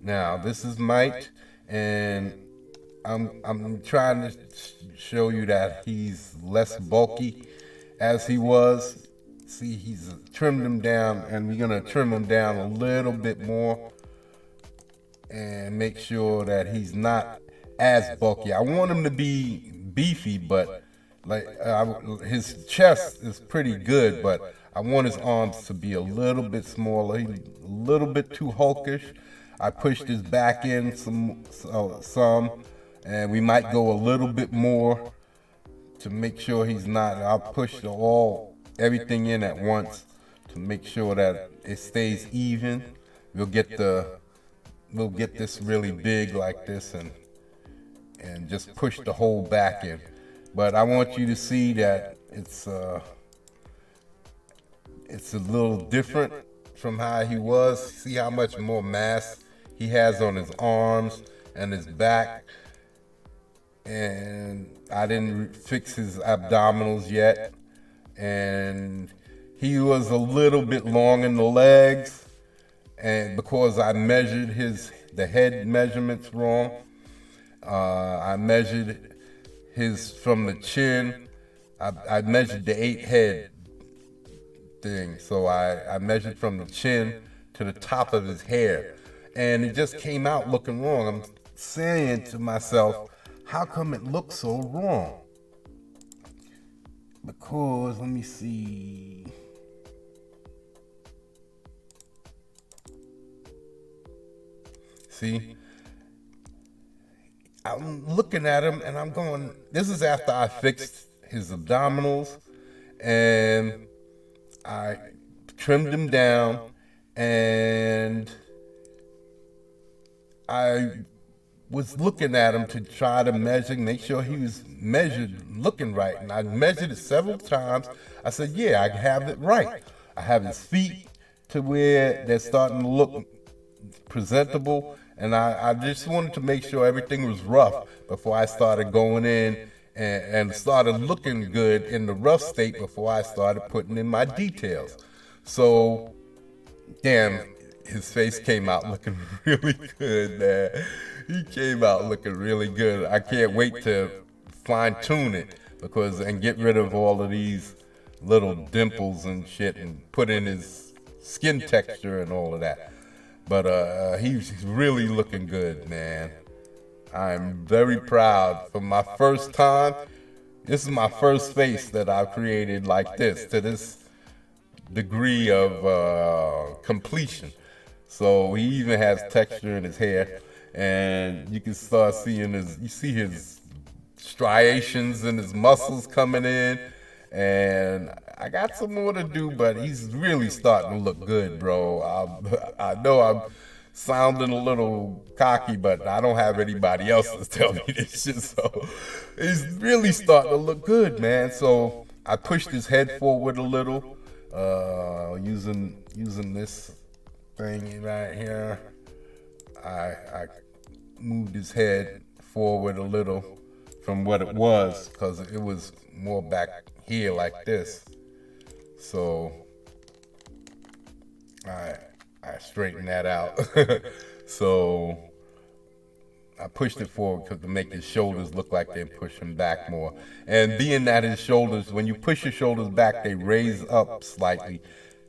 Now this is might, and I'm trying to show you that he's less bulky as he was. See, he's trimmed him down, and we're gonna trim him down a little bit more and make sure that he's not as bulky. I want him to be beefy, but like his chest is pretty good, but I want his arms to be a little bit smaller. He's a little bit too hulkish. I pushed his back in some, and we might go a little bit more to make sure he's not. I'll push everything in at once to make sure that it stays even. We'll get this really big like this, and just push the whole back in. But I want you to see that it's a little different from how he was. See how much more mass he has on his arms and his back. And I didn't fix his abdominals yet. And he was a little bit long in the legs, and because I measured the head measurements wrong, I measured his from the chin. I measured the 8 head thing, so I measured from the chin to the top of his hair, and it just came out looking wrong. I'm saying to myself, how come it looks so wrong? Because, let me see. See? I'm looking at him and I'm going, this is after I fixed his abdominals and I trimmed him down, and I was looking at him to try to make sure he was measured, looking right. And I measured it several times. I said, yeah, I have it right. I have his feet to where they're starting to look presentable. And I just wanted to make sure everything was rough before I started going in and started looking good in the rough state before I started putting in my details. So, damn, his face came out looking really good, man. He came out looking really good. I can't wait to fine tune it and get rid of all of these little dimples and shit and put in his skin texture and all of that. But he's really looking good, man. I'm very proud. For my first time, this is my first face that I've created like this, to this degree of completion. So he even has texture in his hair, and you can start seeing his striations and his muscles coming in. And I got some more to do, but he's really starting to look good, bro. I know I'm sounding a little cocky, but I don't have anybody else to tell me this shit. So he's really starting to look good, man. So I pushed his head forward a little, using this thing right here. I moved his head forward a little from what it was, because it was more back here like this. So I straightened that out. So I pushed it forward to make his shoulders look like they're pushing back more. And being that his shoulders, when you push your shoulders back, they raise up slightly.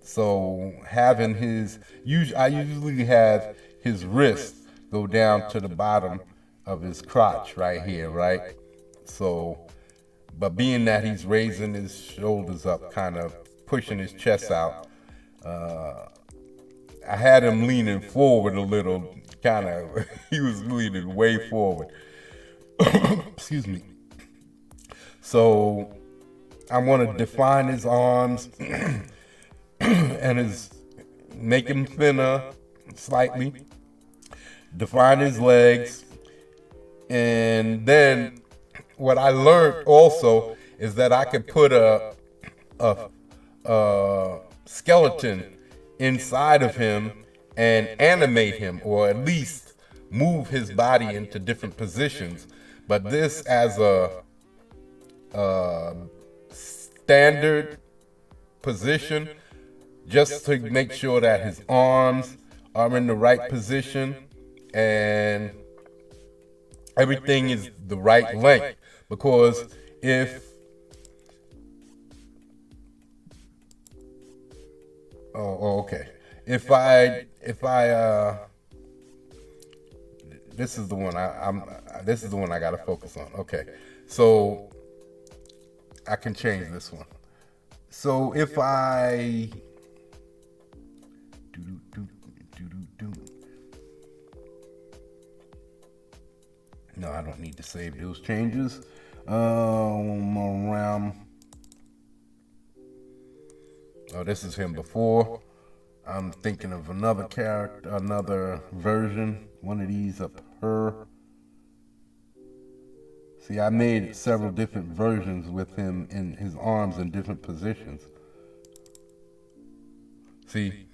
So having I usually have his wrist go down to the bottom of his crotch right here, right? So, but being that he's raising his shoulders up, kind of pushing his chest out, I had him leaning forward a little, kind of, he was leaning way forward. Excuse me. So I want to define his arms and make him thinner slightly, define his legs, and then what I learned also is that I could put a skeleton inside of him and animate him, or at least move his body into different positions. But this as a standard position, just to make sure that his arms are in the right position and everything is the right length. Because if okay, if I this is the one this is the one I gotta focus on. Okay, so I can change this one. So if I no, I don't need to save those changes. Around. Oh, this is him before. I'm thinking of another character, another version. One of these up her. See, I made several different versions with him in his arms in different positions. See,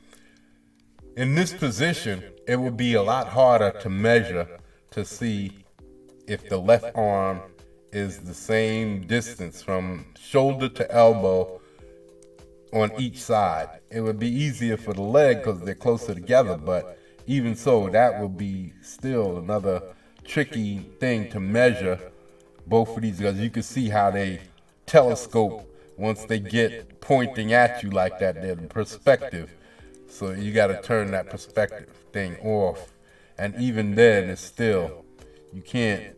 in this position, it would be a lot harder to measure to see if the left arm is the same distance from shoulder to elbow on each side. It would be easier for the leg because they're closer together, but even so, that will be still another tricky thing to measure both of these, because you can see how they telescope once they get pointing at you like that, their perspective. So you got to turn that perspective thing off. And even then, it's still, you can't,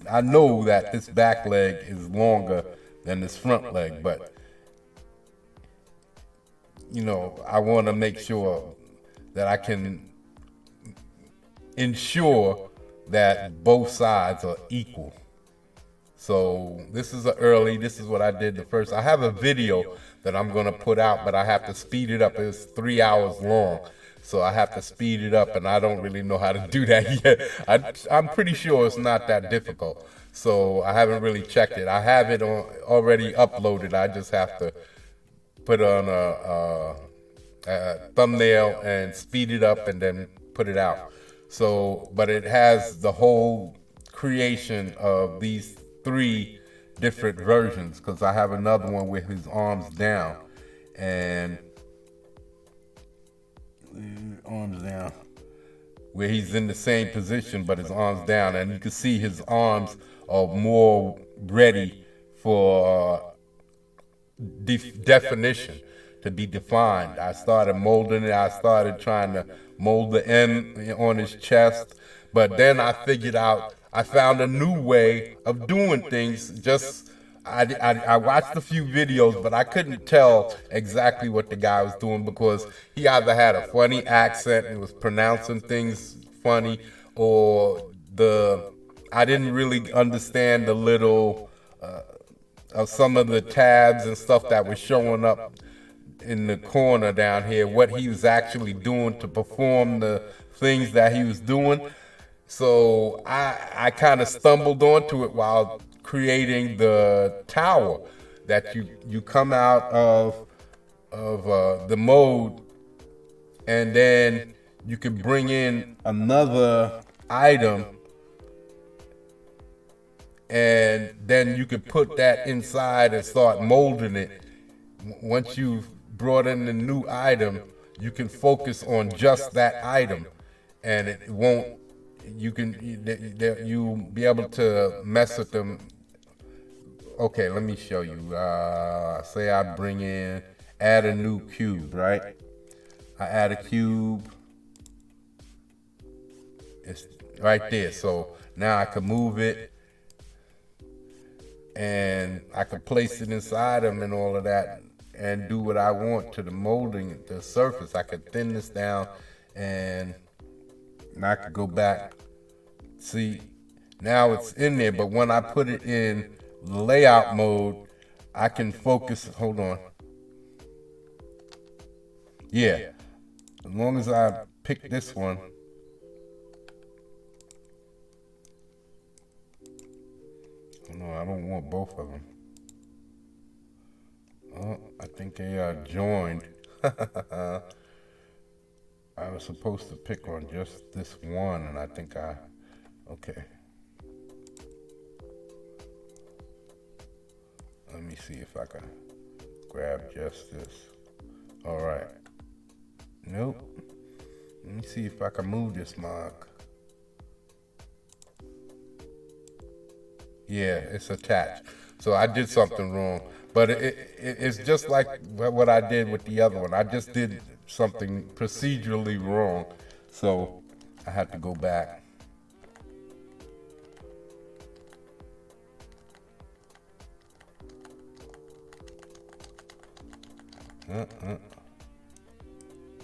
I know that this back leg is longer than this front leg, but you know, I want to make sure that I can ensure that both sides are equal. So this is this is what I did the first. I have a video that I'm going to put out, but I have to speed it up. It's 3 hours long. So I have to speed it up, and I don't really know how to do that yet. I'm pretty sure it's not that difficult. So I haven't really checked it. I have it already uploaded. I just have to put on a thumbnail and speed it up and then put it out. So, but it has the whole creation of these 3 different versions, because I have another one with his arms down and arms down where he's in the same position but his arms down, and you can see his arms are more ready for definition, to be defined. I started molding it. I started trying to mold the M on his chest, but then I figured out, I found a new way of doing things. Just I watched a few videos, but I couldn't tell exactly what the guy was doing, because he either had a funny accent and was pronouncing things funny, or I didn't really understand the little of some of the tabs and stuff that was showing up in the corner down here, what he was actually doing to perform the things that he was doing. So I kind of stumbled onto it while creating the tower, that you come out of the mode, and then you can bring in another item, and then you can put that inside and start molding it. Once you've brought in the new item, you can focus on just that item, and it won't, you'll be able to mess with them. Okay, let me show you. Say I bring in, add a new cube, right? I add a cube. It's right there. So now I can move it, and I can place it inside them and all of that, and do what I want to the molding, the surface. I could thin this down, and I could go back. See, now it's in there, but when I put it in layout mode, I can focus. Hold on. Yeah, as long as I pick this one. No, I don't want both of them. Oh, I think they are joined. I was supposed to pick on just this one, and I think okay. Let me see if I can grab just this. All right. Nope. Let me see if I can move this mug. Yeah, it's attached. So I did something wrong. But it's just like what I did with the other one. I just did something procedurally wrong. So I had to go back.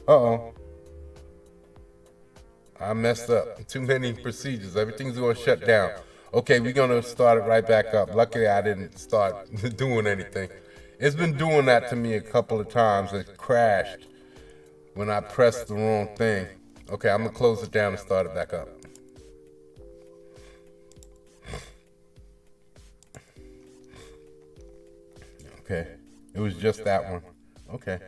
Uh-oh. I messed up. Too many procedures. Everything's going to shut down. Okay, we're going to start it right back up. Luckily, I didn't start doing anything. It's been doing that to me a couple of times. It crashed when I pressed the wrong thing. Okay, I'm going to close it down and start it back up. Okay, it was just that one. Okay.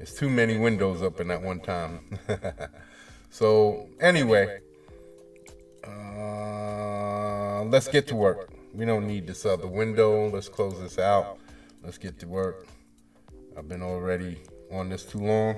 It's too many windows open at one time. So anyway, let's get to work. We don't need this other window. Let's close this out. Let's get to work. I've been already on this too long.